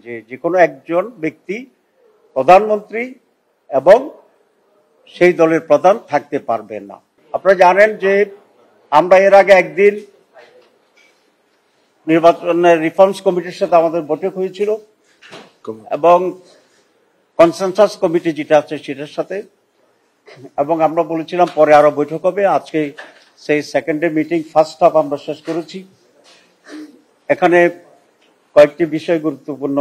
যে যে কোনো একজন ব্যক্তি প্রধানমন্ত্রী এবং সেই দলের প্রধান থাকতে পারবেন না। আপনারা জানেন যে আমরা এর আগে একদিন নির্বাচনের রিফর্মস কমিটির সাথে আমাদের বৈঠক হয়েছিল এবং কনসেনসাস কমিটি যেটা আছে সেটার সাথে, এবং আমরা বলেছিলাম পরে আরো বৈঠক হবে। আজকে সেই second day meeting first half আমরা শেষ করেছি। এখানে কয়েকটি বিষয় গুরুত্বপূর্ণ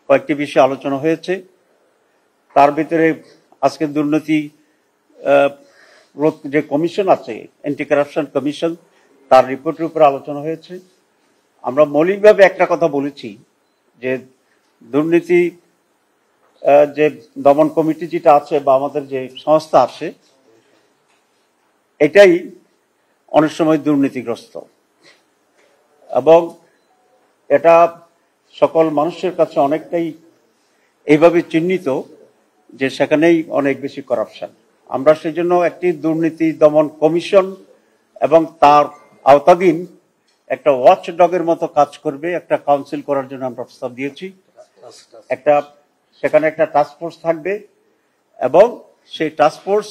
কয়েকটি বিষয় আলোচনা হয়েছে। তার ভিতরে আজকে দুর্নীতি যে কমিশন আছে, অ্যান্টি কারাপশন কমিশন, তার রিপোর্টের উপর আলোচনা হয়েছে। আমরা মৌলিকভাবে একটা কথা বলেছি যে দুর্নীতি যে দমন কমিটি যেটা আছে বা আমাদের যে সংস্থা আছে, এটাই অনেক সময় দুর্নীতিগ্রস্ত এবং এটা সকল মানুষের কাছে অনেকটাই এইভাবে চিহ্নিত যে সেখানেই অনেক বেশি করাপশন। আমরা সেই জন্য একটি দুর্নীতি দমন কমিশন এবং তার আওতাধীন একটা ওয়াচ ডগের মতো কাজ করবে একটা কাউন্সিল করার জন্য আমরা প্রস্তাব দিয়েছি। সেখানে একটা টাস্ক ফোর্স থাকবে এবং সেই টাস্ক ফোর্স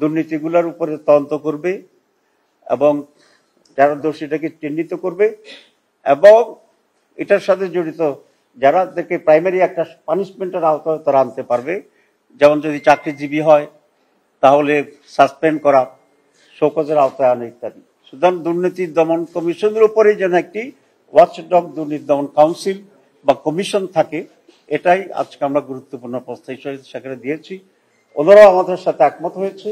দুর্নীতিগুলোর উপরে তদন্ত করবে এবং যারা দোষীটাকে চিহ্নিত করবে এবং এটার সাথে জড়িত যারাদেরকে প্রাইমারি একটা পানিশমেন্টের আওতায় তারা আনতে পারবে। যেমন যদি চাকরিজীবী হয় তাহলে সাসপেন্ড করা, শোকজের আওতায় আনা ইত্যাদি। সুতরাং দুর্নীতি দমন কমিশনের উপরে যেন একটি ওয়াচডগ দুর্নীতি দমন কাউন্সিল বা কমিশন থাকে, এটাই আজকে আমরা গুরুত্বপূর্ণ প্রস্তাব হিসেবে সেখানে দিয়েছি। ওনারাও আমাদের সাথে একমত হয়েছে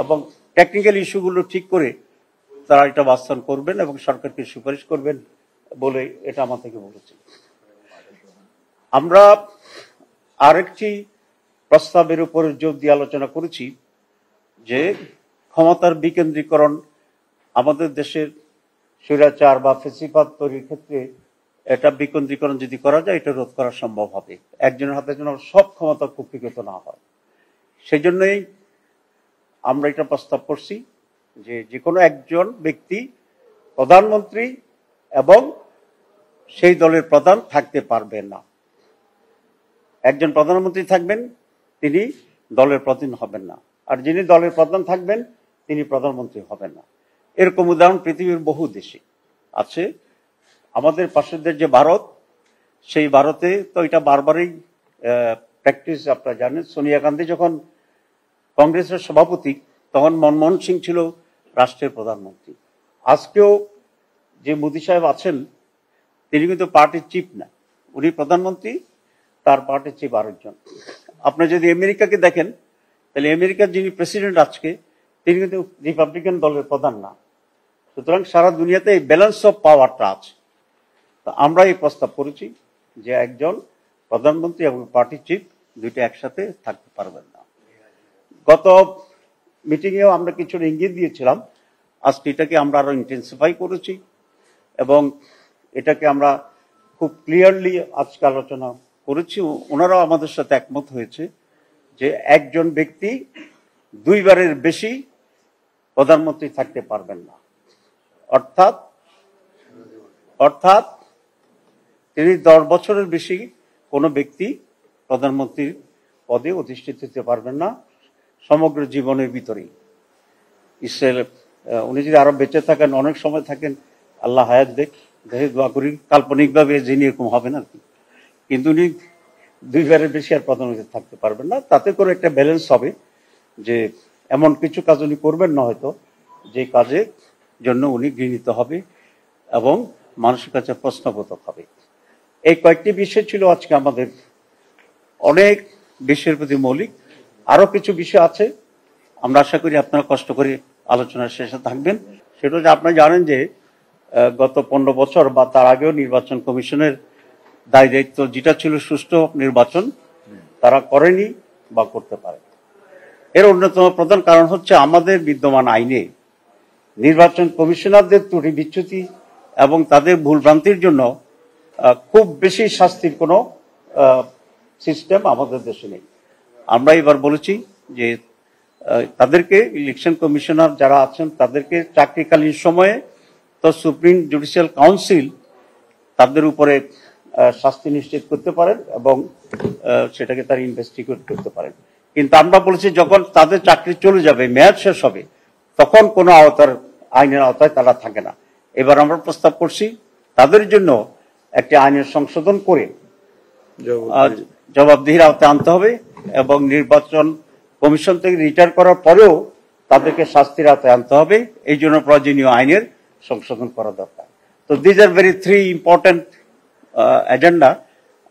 এবং টেকনিক্যাল ইস্যুগুলো ঠিক করে তারা এটা বাস্তবায়ন করবেন এবং সরকারকে সুপারিশ করবেন বলে এটা আমার থেকে বলেছে। আমরা আরেকটি প্রস্তাবের উপর জোর দিয়ে আলোচনা করেছি যে ক্ষমতার বিকেন্দ্রীকরণ আমাদের দেশের স্বৈরাচার বা ফ্যাসিবাদ তৈরির ক্ষেত্রে এটা বিকেন্দ্রীকরণ যদি করা যায় এটা রোধ করা সম্ভব হবে। একজনের হাতে যেন সব ক্ষমতা কুক্ষিগত না হয়, সেই জন্যই আমরা এটা প্রস্তাব করছি যে যে কোনো একজন ব্যক্তি প্রধানমন্ত্রী এবং সেই দলের প্রধান থাকতে পারবেন না। একজন প্রধানমন্ত্রী থাকবেন, তিনি দলের প্রধান হবেন না, আর যিনি দলের প্রধান থাকবেন তিনি প্রধানমন্ত্রী হবেন না। এরকম উদাহরণ পৃথিবীর বহু দেশে আছে। আমাদের পাশের দেশ যে ভারত, সেই ভারতে তো এটা বারবারই প্র্যাকটিস। আপনারা জানেন সোনিয়া গান্ধী যখন কংগ্রেসের সভাপতি তখন মনমোহন সিং ছিল রাষ্ট্রের প্রধানমন্ত্রী। আজকেও যে মোদী সাহেব আছেন তিনি কিন্তু পার্টির চিফ না, উনি প্রধানমন্ত্রী, তার পার্টির চিফ আরেকজন। আপনি যদি আমেরিকাকে দেখেন তাহলে আমেরিকার যিনি প্রেসিডেন্ট আজকে তিনি কিন্তু রিপাবলিকান দলের প্রধান না। সুতরাং সারা দুনিয়াতে এই ব্যালেন্স অফ পাওয়ারটা আছে। তো আমরা এই প্রস্তাব করেছি যে একজন প্রধানমন্ত্রী এবং পার্টি চিফ দুইটা একসাথে থাকতে পারবেন না। গত মিটিংয়েও আমরা কিছু ইঙ্গিত দিয়েছিলাম, আজকে এটাকে আমরা আরো ইন্টেন্সিফাই করেছি এবং এটাকে আমরা খুব ক্লিয়ারলি আজকে আলোচনা করেছি। ওনারাও আমাদের সাথে একমত হয়েছে যে একজন ব্যক্তি দুইবারের বেশি প্রধানমন্ত্রী থাকতে পারবেন না, অর্থাৎ তিনি 10 বছরের বেশি কোনো ব্যক্তি প্রধানমন্ত্রীর পদে অধিষ্ঠিত হতে পারবেন না সমগ্র জীবনের ভিতরেই। উনি যদি আরো বেঁচে থাকেন, অনেক সময় থাকেন, আল্লাহ হায়াত দেখে দোয়া করি, কাল্পনিকভাবে যিনি এরকম হবেন আর কি, কিন্তু উনি দুইবারের বেশি আর প্রধানমন্ত্রী থাকতে পারবেন না। তাতে করে একটা ব্যালেন্স হবে যে এমন কিছু কাজ উনি করবেন না হয়তো যে কাজের জন্য উনি গৃহীত হবে এবং মানুষের কাছে প্রশ্নবোধক হবে। এই কয়েকটি বিষয় ছিল আজকে আমাদের, অনেক বিষয়ের প্রতি মৌলিক। আরো কিছু বিষয় আছে, আমরা আশা করি আপনারা কষ্ট করে আলোচনার শেষে থাকবেন। সেটা যে আপনারা জানেন যে গত 15 বছর বা তার আগেও নির্বাচন কমিশনের দায় দায়িত্ব যেটা ছিল সুষ্ঠু নির্বাচন তারা করেনি বা করতে পারে। এর অন্যতম প্রধান কারণ হচ্ছে আমাদের বিদ্যমান আইনে নির্বাচন কমিশনারদের ত্রুটি বিচ্যুতি এবং তাদের ভুলভ্রান্তির জন্য খুব বেশি শাস্তির কোনো সিস্টেম আমাদের দেশে নেই। আমরা এবার বলেছি যে তাদেরকে ইলেকশন কমিশনার যারা আছেন তাদেরকে চাকরিকালীন সময়ে তো সুপ্রিম জুডিশিয়াল কাউন্সিল তাদের উপরে শাস্তি নিশ্চিত করতে পারেন এবং সেটাকে তারা ইনভেস্টিগেট করতে পারেন। কিন্তু আমরা বলেছি যখন তাদের চাকরি চলে যাবে, মেয়াদ শেষ হবে, তখন কোনো আইনের আওতায় তারা থাকে না। এবার আমরা প্রস্তাব করছি তাদের জন্য একটি আইনের সংশোধন করে জবাবদিহির আওতায় আনতে হবে এবং নির্বাচন কমিশন থেকে রিটায়ার করার পরেও তাদেরকে শাস্তির আওতায় আনতে হবে। এই জন্য প্রয়োজনীয় আইনের সংশোধন করা দরকার। তো these are very 3 important agenda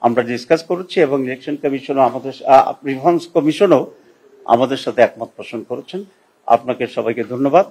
আমরা ডিসকাস করেছি এবং ইলেকশন কমিশনও আমাদের রিফর্মস কমিশনও আমাদের সাথে একমত পোষণ করেছেন। আপনাকে সবাইকে ধন্যবাদ।